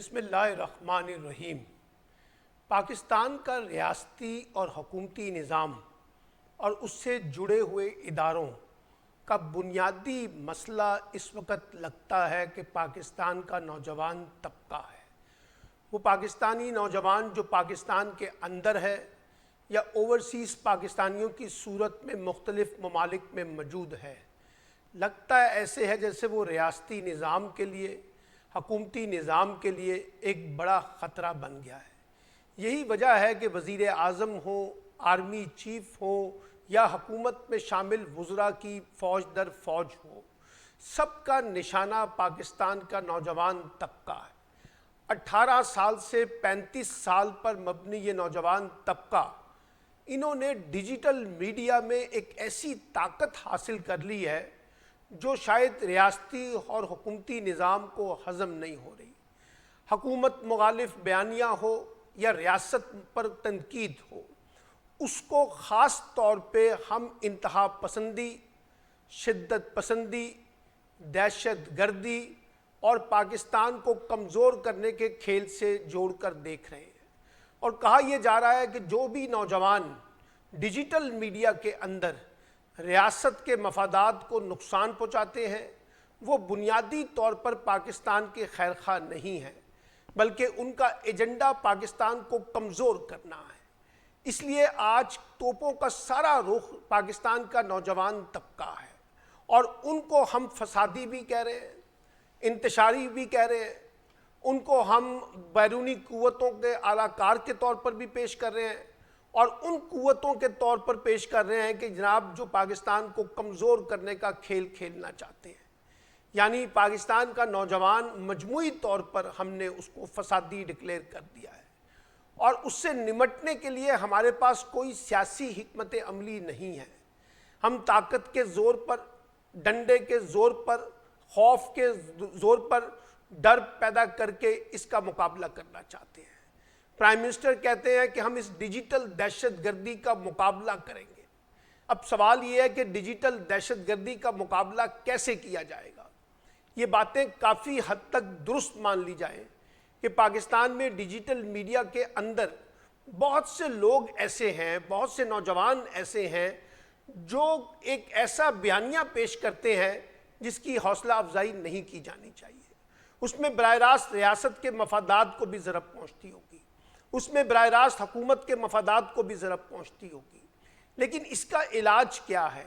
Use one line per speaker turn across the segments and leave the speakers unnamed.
بسم اللہ الرحمن الرحیم۔ پاکستان کا ریاستی اور حکومتی نظام اور اس سے جڑے ہوئے اداروں کا بنیادی مسئلہ اس وقت لگتا ہے کہ پاکستان کا نوجوان طبقہ ہے۔ وہ پاکستانی نوجوان جو پاکستان کے اندر ہے یا اوورسیز پاکستانیوں کی صورت میں مختلف ممالک میں موجود ہے، لگتا ہے ایسے ہے جیسے وہ ریاستی نظام کے لیے، حکومتی نظام کے لیے ایک بڑا خطرہ بن گیا ہے۔ یہی وجہ ہے کہ وزیر اعظم ہوں، آرمی چیف ہوں یا حکومت میں شامل وزراء کی فوج در فوج ہو، سب کا نشانہ پاکستان کا نوجوان طبقہ ہے۔ 18 سال سے 35 سال پر مبنی یہ نوجوان طبقہ، انہوں نے ڈیجیٹل میڈیا میں ایک ایسی طاقت حاصل کر لی ہے جو شاید ریاستی اور حکومتی نظام کو ہضم نہیں ہو رہی۔ حکومت مخالف بیانیہ ہو یا ریاست پر تنقید ہو، اس کو خاص طور پہ ہم انتہا پسندی، شدت پسندی، دہشت گردی اور پاکستان کو کمزور کرنے کے کھیل سے جوڑ کر دیکھ رہے ہیں۔ اور کہا یہ جا رہا ہے کہ جو بھی نوجوان ڈیجیٹل میڈیا کے اندر ریاست کے مفادات کو نقصان پہنچاتے ہیں، وہ بنیادی طور پر پاکستان کے خیر خواہ نہیں ہیں، بلکہ ان کا ایجنڈا پاکستان کو کمزور کرنا ہے۔ اس لیے آج توپوں کا سارا رخ پاکستان کا نوجوان طبقہ ہے، اور ان کو ہم فسادی بھی کہہ رہے ہیں، انتشاری بھی کہہ رہے ہیں، ان کو ہم بیرونی قوتوں کے اعلی کار کے طور پر بھی پیش کر رہے ہیں، اور ان قوتوں کے طور پر پیش کر رہے ہیں کہ جناب جو پاکستان کو کمزور کرنے کا کھیل کھیلنا چاہتے ہیں۔ یعنی پاکستان کا نوجوان مجموعی طور پر ہم نے اس کو فسادی ڈکلیئر کر دیا ہے، اور اس سے نمٹنے کے لیے ہمارے پاس کوئی سیاسی حکمت عملی نہیں ہے۔ ہم طاقت کے زور پر، ڈنڈے کے زور پر، خوف کے زور پر ڈر پیدا کر کے اس کا مقابلہ کرنا چاہتے ہیں۔ پرائم منسٹر کہتے ہیں کہ ہم اس ڈیجیٹل دہشت گردی کا مقابلہ کریں گے۔ اب سوال یہ ہے کہ ڈیجیٹل دہشت گردی کا مقابلہ کیسے کیا جائے گا؟ یہ باتیں کافی حد تک درست مان لی جائیں کہ پاکستان میں ڈیجیٹل میڈیا کے اندر بہت سے لوگ ایسے ہیں، بہت سے نوجوان ایسے ہیں جو ایک ایسا بیانیہ پیش کرتے ہیں جس کی حوصلہ افزائی نہیں کی جانی چاہیے۔ اس میں براہ راست ریاست کے مفادات کو بھی ضرب پہنچتی ہوگی، اس میں براہ راست حکومت کے مفادات کو بھی ضرب پہنچتی ہوگی، لیکن اس کا علاج کیا ہے؟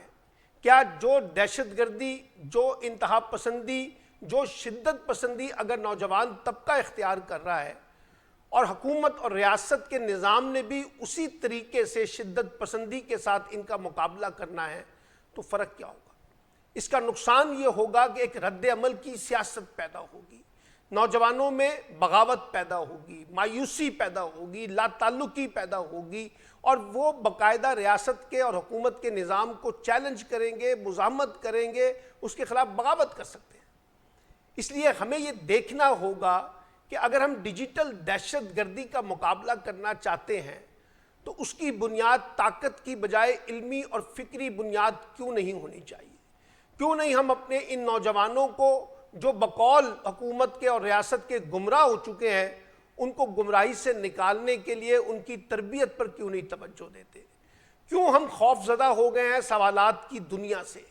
کیا جو دہشت گردی، جو انتہا پسندی، جو شدت پسندی اگر نوجوان طبقہ اختیار کر رہا ہے، اور حکومت اور ریاست کے نظام نے بھی اسی طریقے سے شدت پسندی کے ساتھ ان کا مقابلہ کرنا ہے، تو فرق کیا ہوگا؟ اس کا نقصان یہ ہوگا کہ ایک رد عمل کی سیاست پیدا ہوگی، نوجوانوں میں بغاوت پیدا ہوگی، مایوسی پیدا ہوگی، لا تعلقی پیدا ہوگی، اور وہ باقاعدہ ریاست کے اور حکومت کے نظام کو چیلنج کریں گے، مزاحمت کریں گے، اس کے خلاف بغاوت کر سکتے ہیں۔ اس لیے ہمیں یہ دیکھنا ہوگا کہ اگر ہم ڈیجیٹل دہشت گردی کا مقابلہ کرنا چاہتے ہیں تو اس کی بنیاد طاقت کی بجائے علمی اور فکری بنیاد کیوں نہیں ہونی چاہیے؟ کیوں نہیں ہم اپنے ان نوجوانوں کو جو بقول حکومت کے اور ریاست کے گمراہ ہو چکے ہیں، ان کو گمراہی سے نکالنے کے لیے ان کی تربیت پر کیوں نہیں توجہ دیتے؟ کیوں ہم خوف زدہ ہو گئے ہیں سوالات کی دنیا سے؟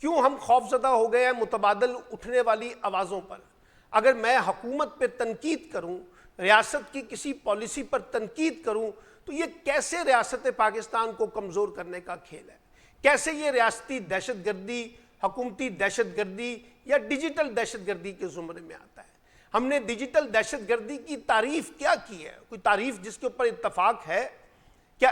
کیوں ہم خوف زدہ ہو گئے ہیں متبادل اٹھنے والی آوازوں پر؟ اگر میں حکومت پہ تنقید کروں، ریاست کی کسی پالیسی پر تنقید کروں، تو یہ کیسے ریاست پاکستان کو کمزور کرنے کا کھیل ہے؟ کیسے یہ ریاستی دہشت گردی، حکومتی دہشت گردی یا ڈیجیٹل دہشت گردی کے زمرے میں آتا ہے؟ ہم نے ڈیجیٹل دہشت گردی کی تعریف کیا کی ہے؟ کوئی تعریف جس کے اوپر اتفاق ہے؟ کیا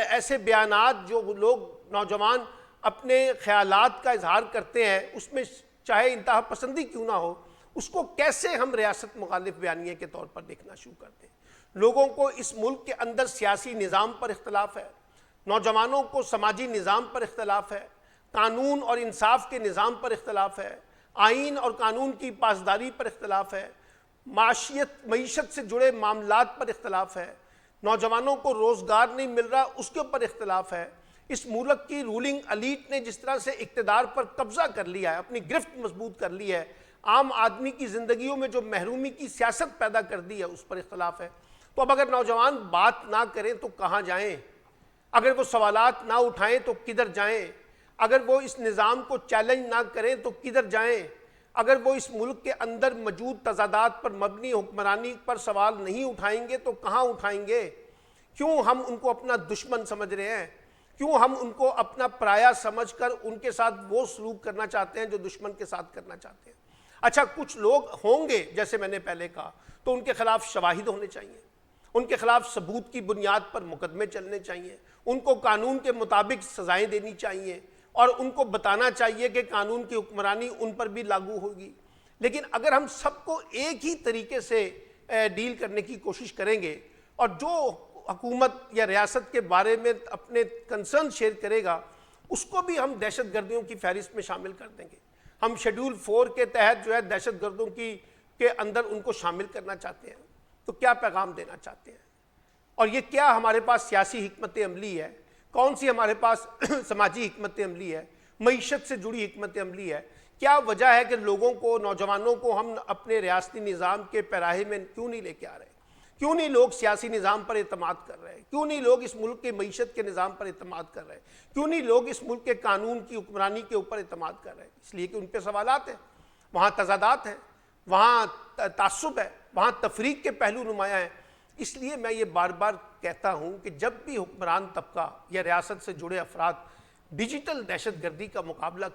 ایسے بیانات جو لوگ نوجوان اپنے خیالات کا اظہار کرتے ہیں، اس میں چاہے انتہا پسندی کیوں نہ ہو، اس کو کیسے ہم ریاست مخالف بیانیے کے طور پر دیکھنا شروع کرتے ہیں؟ لوگوں کو اس ملک کے اندر سیاسی نظام پر اختلاف ہے، نوجوانوں کو سماجی نظام پر اختلاف ہے، قانون اور انصاف کے نظام پر اختلاف ہے، آئین اور قانون کی پاسداری پر اختلاف ہے، معیشت سے جڑے معاملات پر اختلاف ہے، نوجوانوں کو روزگار نہیں مل رہا اس کے اوپر اختلاف ہے۔ اس ملک کی رولنگ ایلیٹ نے جس طرح سے اقتدار پر قبضہ کر لیا ہے، اپنی گرفت مضبوط کر لی ہے، عام آدمی کی زندگیوں میں جو محرومی کی سیاست پیدا کر دی ہے اس پر اختلاف ہے۔ تو اب اگر نوجوان بات نہ کریں تو کہاں جائیں؟ اگر وہ سوالات نہ اٹھائیں تو کدھر جائیں؟ اگر وہ اس نظام کو چیلنج نہ کریں تو کدھر جائیں؟ اگر وہ اس ملک کے اندر موجود تضادات پر مبنی حکمرانی پر سوال نہیں اٹھائیں گے تو کہاں اٹھائیں گے؟ کیوں ہم ان کو اپنا دشمن سمجھ رہے ہیں؟ کیوں ہم ان کو اپنا پرایا سمجھ کر ان کے ساتھ وہ سلوک کرنا چاہتے ہیں جو دشمن کے ساتھ کرنا چاہتے ہیں؟ اچھا، کچھ لوگ ہوں گے جیسے میں نے پہلے کہا، تو ان کے خلاف شواہد ہونے چاہیے، ان کے خلاف ثبوت کی بنیاد پر مقدمے چلنے چاہیے، ان کو قانون کے مطابق سزائیں دینی چاہیے اور ان کو بتانا چاہیے کہ قانون کی حکمرانی ان پر بھی لاگو ہوگی۔ لیکن اگر ہم سب کو ایک ہی طریقے سے ڈیل کرنے کی کوشش کریں گے اور جو حکومت یا ریاست کے بارے میں اپنے کنسرن شیئر کرے گا اس کو بھی ہم دہشت گردیوں کی فہرست میں شامل کر دیں گے، ہم شیڈول 4 کے تحت جو ہے دہشت گردوں کے اندر ان کو شامل کرنا چاہتے ہیں، تو کیا پیغام دینا چاہتے ہیں؟ اور یہ کیا ہمارے پاس سیاسی حکمت عملی ہے؟ کون سی ہمارے پاس سماجی حکمت عملی ہے؟ معیشت سے جڑی حکمت عملی ہے؟ کیا وجہ ہے کہ لوگوں کو، نوجوانوں کو ہم اپنے ریاستی نظام کے پیراہے میں کیوں نہیں لے کے آ رہے؟ کیوں نہیں لوگ سیاسی نظام پر اعتماد کر رہے ہیں؟ کیوں نہیں لوگ اس ملک کے معیشت کے نظام پر اعتماد کر رہے ہیں؟ کیوں نہیں لوگ اس ملک کے قانون کی حکمرانی کے اوپر اعتماد کر رہے ہیں؟ اس لیے کہ ان پہ سوالات ہیں، وہاں تضادات ہیں، وہاں تعصب ہے، وہاں تفریق کے پہلو نمایاں ہیں۔ اس لیے میں یہ بار بار کہتا ہوں کہ جب بھی حکمران طبقہ یا ریاست سے جڑے افراد ڈیجیٹل دہشت گردی کا مقابلہ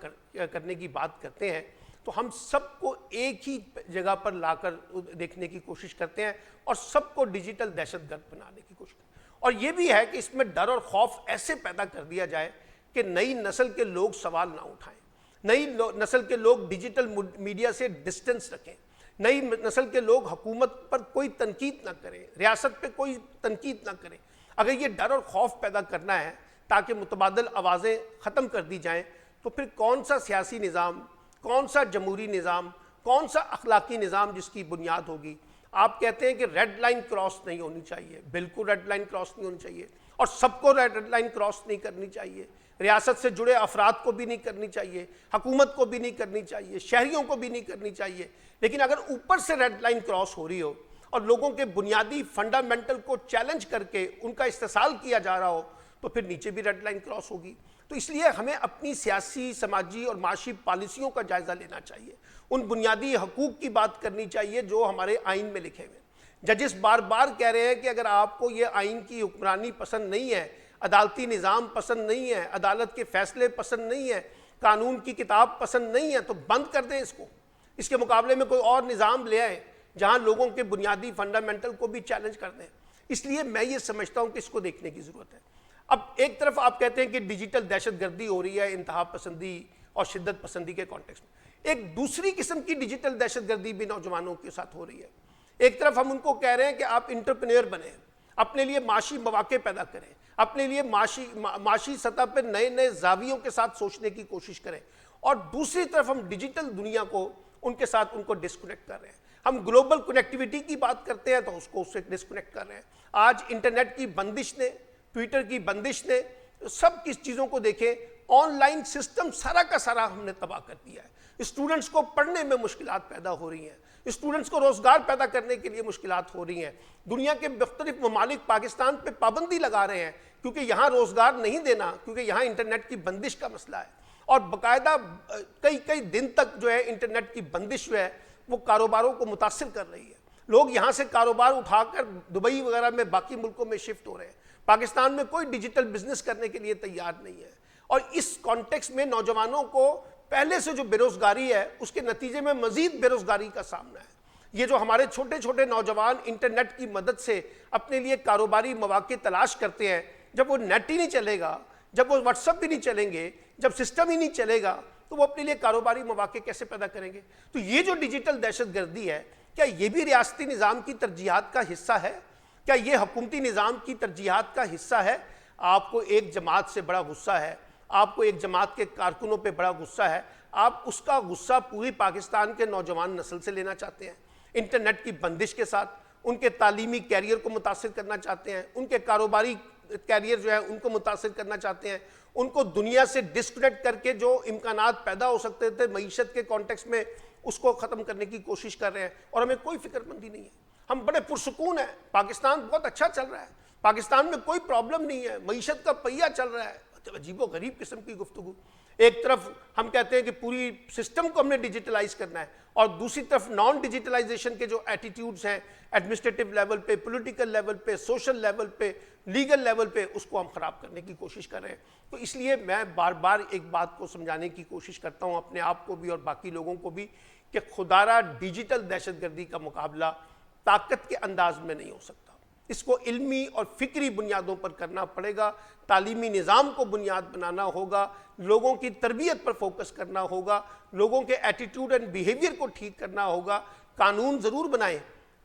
کرنے کی بات کرتے ہیں تو ہم سب کو ایک ہی جگہ پر لا کر دیکھنے کی کوشش کرتے ہیں اور سب کو ڈیجیٹل دہشت گرد بنانے کی کوشش کرتے ہیں۔ اور یہ بھی ہے کہ اس میں ڈر اور خوف ایسے پیدا کر دیا جائے کہ نئی نسل کے لوگ سوال نہ اٹھائیں، نئی نسل کے لوگ ڈیجیٹل میڈیا سے ڈسٹنس رکھیں، نئی نسل کے لوگ حکومت پر کوئی تنقید نہ کریں، ریاست پہ کوئی تنقید نہ کریں۔ اگر یہ ڈر اور خوف پیدا کرنا ہے تاکہ متبادل آوازیں ختم کر دی جائیں تو پھر کون سا سیاسی نظام، کون سا جمہوری نظام، کون سا اخلاقی نظام جس کی بنیاد ہوگی؟ آپ کہتے ہیں کہ ریڈ لائن کراس نہیں ہونی چاہیے، بالکل ریڈ لائن کراس نہیں ہونی چاہیے، اور سب کو ریڈ لائن کراس نہیں کرنی چاہیے، ریاست سے جڑے افراد کو بھی نہیں کرنی چاہیے، حکومت کو بھی نہیں کرنی چاہیے، شہریوں کو بھی نہیں کرنی چاہیے۔ لیکن اگر اوپر سے ریڈ لائن کراس ہو رہی ہو اور لوگوں کے بنیادی فنڈامنٹل کو چیلنج کر کے ان کا استحصال کیا جا رہا ہو تو پھر نیچے بھی ریڈ لائن کراس ہوگی۔ تو اس لیے ہمیں اپنی سیاسی، سماجی اور معاشی پالیسیوں کا جائزہ لینا چاہیے، ان بنیادی حقوق کی بات کرنی چاہیے جو ہمارے آئین میں لکھے ہوئے ہیں۔ ججز بار بار کہہ رہے ہیں کہ اگر آپ کو یہ آئین کی حکمرانی پسند نہیں ہے، عدالتی نظام پسند نہیں ہے، عدالت کے فیصلے پسند نہیں ہے، قانون کی کتاب پسند نہیں ہے تو بند کر دیں اس کو، اس کے مقابلے میں کوئی اور نظام لے آئیں جہاں لوگوں کے بنیادی فنڈامنٹل کو بھی چیلنج کر دیں۔ اس لیے میں یہ سمجھتا ہوں کہ اس کو دیکھنے کی ضرورت ہے۔ اب ایک طرف آپ کہتے ہیں کہ ڈیجیٹل دہشت گردی ہو رہی ہے انتہا پسندی اور شدت پسندی کے کانٹیکسٹ میں، ایک دوسری قسم کی ڈیجیٹل دہشت گردی بھی نوجوانوں کے ساتھ ہو رہی ہے۔ ایک طرف ہم ان کو کہہ رہے ہیں کہ آپ انٹرپرینور بنیں، اپنے لیے معاشی مواقع پیدا کریں، اپنے لیے معاشی سطح پہ نئے نئے زاویوں کے ساتھ سوچنے کی کوشش کریں، اور دوسری طرف ہم ڈیجیٹل دنیا کو ان کے ساتھ ان کو ڈسکنیکٹ کر رہے ہیں۔ ہم گلوبل کنیکٹیوٹی کی بات کرتے ہیں تو اس کو اس سے ڈسکنیکٹ کر رہے ہیں۔ آج انٹرنیٹ کی بندش نے، ٹویٹر کی بندش نے، سب کس چیزوں کو دیکھیں، آن لائن سسٹم سارا کا سارا ہم نے تباہ کر دیا ہے۔ اسٹوڈنٹس کو پڑھنے میں مشکلات پیدا ہو رہی ہیں، اسٹوڈنٹس کو روزگار پیدا کرنے کے لیے مشکلات ہو رہی ہیں۔ دنیا کے مختلف ممالک پاکستان پہ پابندی لگا رہے ہیں کیونکہ یہاں روزگار نہیں دینا، کیونکہ یہاں انٹرنیٹ کی بندش کا مسئلہ ہے، اور باقاعدہ کئی دن تک جو ہے انٹرنیٹ کی بندش جو ہے وہ کاروباروں کو متاثر کر رہی ہے۔ لوگ یہاں سے کاروبار اٹھا کر دبئی وغیرہ میں باقی ملکوں میں شفٹ ہو رہے ہیں۔ پاکستان میں کوئی ڈیجیٹل بزنس کرنے کے لیے تیار نہیں ہے، اور اس کانٹیکس میں نوجوانوں کو پہلے سے جو بے روزگاری ہے اس کے نتیجے میں مزید بے روزگاری کا سامنا ہے۔ یہ جو ہمارے چھوٹے چھوٹے نوجوان انٹرنیٹ کی مدد سے اپنے لیے کاروباری مواقع تلاش کرتے ہیں، جب وہ نیٹ ہی نہیں چلے گا، جب وہ واٹس ایپ بھی نہیں چلیں گے، جب سسٹم ہی نہیں چلے گا تو وہ اپنے لیے کاروباری مواقع کیسے پیدا کریں گے؟ تو یہ جو ڈیجیٹل دہشت گردی ہے، کیا یہ بھی ریاستی نظام کی ترجیحات کا حصہ ہے؟ کیا یہ حکومتی نظام کی ترجیحات کا حصہ ہے؟ آپ کو ایک جماعت سے بڑا غصہ ہے، آپ کو ایک جماعت کے کارکنوں پہ بڑا غصہ ہے، آپ اس کا غصہ پوری پاکستان کے نوجوان نسل سے لینا چاہتے ہیں، انٹرنیٹ کی بندش کے ساتھ ان کے تعلیمی کیریئر کو متاثر کرنا چاہتے ہیں، ان کے کاروباری کیریئر جو ہے ان کو متاثر کرنا چاہتے ہیں، ان کو دنیا سے ڈسکنیکٹ کر کے جو امکانات پیدا ہو سکتے تھے معیشت کے کانٹیکس میں اس کو ختم کرنے کی کوشش کر رہے ہیں اور ہمیں کوئی فکر مندی نہیں ہے. ہم بڑے پرسکون ہیں, پاکستان بہت اچھا چل رہا ہے, پاکستان میں کوئی پرابلم نہیں ہے, معیشت کا پہیہ چل رہا ہے. عجیب و غریب قسم کی گفتگو. ایک طرف ہم کہتے ہیں کہ پوری سسٹم کو ہم نے ڈیجیٹلائز کرنا ہے, اور دوسری طرف نان ڈیجیٹلائزیشن کے جو ایٹیٹیوڈز ہیں ایڈمنسٹریٹو لیول پہ, پولیٹیکل لیول پہ, سوشل لیول پہ, لیگل لیول پہ, اس کو ہم خراب کرنے کی کوشش کر رہے ہیں. تو اس لیے میں بار بار ایک بات کو سمجھانے کی کوشش کرتا ہوں اپنے آپ کو بھی اور باقی لوگوں کو بھی, کہ خدارہ ڈیجیٹل دہشت گردی کا مقابلہ طاقت کے انداز میں نہیں ہو سکتا. اس کو علمی اور فکری بنیادوں پر کرنا پڑے گا, تعلیمی نظام کو بنیاد بنانا ہوگا, لوگوں کی تربیت پر فوکس کرنا ہوگا, لوگوں کے ایٹیٹیوڈ اینڈ بیہیویئر کو ٹھیک کرنا ہوگا. قانون ضرور بنائیں,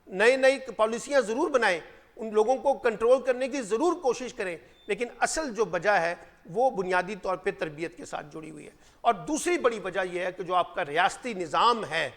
نئی پالیسیاں ضرور بنائیں, ان لوگوں کو کنٹرول کرنے کی ضرور کوشش کریں, لیکن اصل جو وجہ ہے وہ بنیادی طور پہ تربیت کے ساتھ جڑی ہوئی ہے. اور دوسری بڑی وجہ یہ ہے کہ جو آپ کا ریاستی نظام ہے,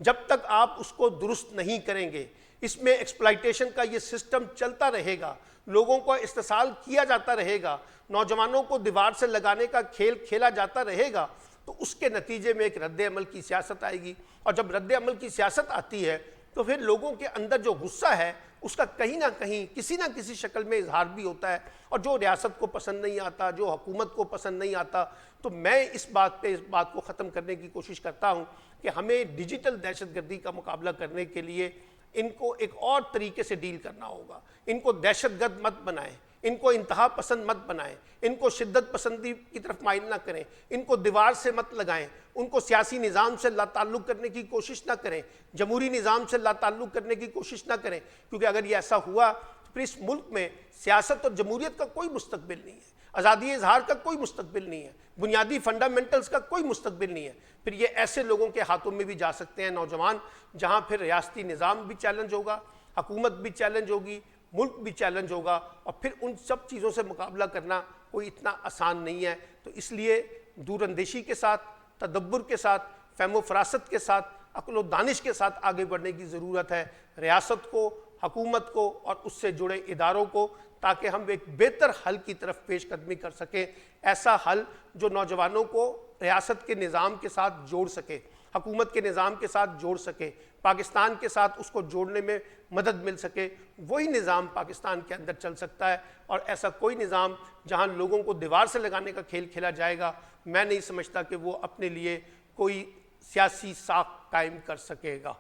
جب تک آپ اس کو درست نہیں کریں گے, اس میں ایکسپلائٹیشن کا یہ سسٹم چلتا رہے گا, لوگوں کو استحصال کیا جاتا رہے گا, نوجوانوں کو دیوار سے لگانے کا کھیل کھیلا جاتا رہے گا, تو اس کے نتیجے میں ایک رد عمل کی سیاست آئے گی. اور جب رد عمل کی سیاست آتی ہے تو پھر لوگوں کے اندر جو غصہ ہے اس کا کہیں نہ کہیں کسی نہ کسی شکل میں اظہار بھی ہوتا ہے, اور جو ریاست کو پسند نہیں آتا, جو حکومت کو پسند نہیں آتا. تو میں اس بات کو ختم کرنے کی کوشش کرتا ہوں کہ ہمیں ڈیجیٹل دہشت گردی کا مقابلہ کرنے کے لیے ان کو ایک اور طریقے سے ڈیل کرنا ہوگا. ان کو دہشت گرد مت بنائیں, ان کو انتہا پسند مت بنائیں, ان کو شدت پسندی کی طرف مائل نہ کریں, ان کو دیوار سے مت لگائیں, ان کو سیاسی نظام سے لا تعلق کرنے کی کوشش نہ کریں, جمہوری نظام سے لا تعلق کرنے کی کوشش نہ کریں, کیونکہ اگر یہ ایسا ہوا تو پھر اس ملک میں سیاست اور جمہوریت کا کوئی مستقبل نہیں ہے, آزادی اظہار کا کوئی مستقبل نہیں ہے, بنیادی فنڈامنٹلز کا کوئی مستقبل نہیں ہے. پھر یہ ایسے لوگوں کے ہاتھوں میں بھی جا سکتے ہیں نوجوان, جہاں پھر ریاستی نظام بھی چیلنج ہوگا, حکومت بھی چیلنج ہوگی, ملک بھی چیلنج ہوگا, اور پھر ان سب چیزوں سے مقابلہ کرنا کوئی اتنا آسان نہیں ہے. تو اس لیے دور اندیشی کے ساتھ, تدبر کے ساتھ, فہم و فراست کے ساتھ, عقل و دانش کے ساتھ آگے بڑھنے کی ضرورت ہے, ریاست کو, حکومت کو اور اس سے جڑے اداروں کو, تاکہ ہم ایک بہتر حل کی طرف پیش قدمی کر سکیں. ایسا حل جو نوجوانوں کو ریاست کے نظام کے ساتھ جوڑ سکے, حکومت کے نظام کے ساتھ جوڑ سکے, پاکستان کے ساتھ اس کو جوڑنے میں مدد مل سکے. وہی نظام پاکستان کے اندر چل سکتا ہے, اور ایسا کوئی نظام جہاں لوگوں کو دیوار سے لگانے کا کھیل کھیلا جائے گا, میں نہیں سمجھتا کہ وہ اپنے لیے کوئی سیاسی ساکھ قائم کر سکے گا.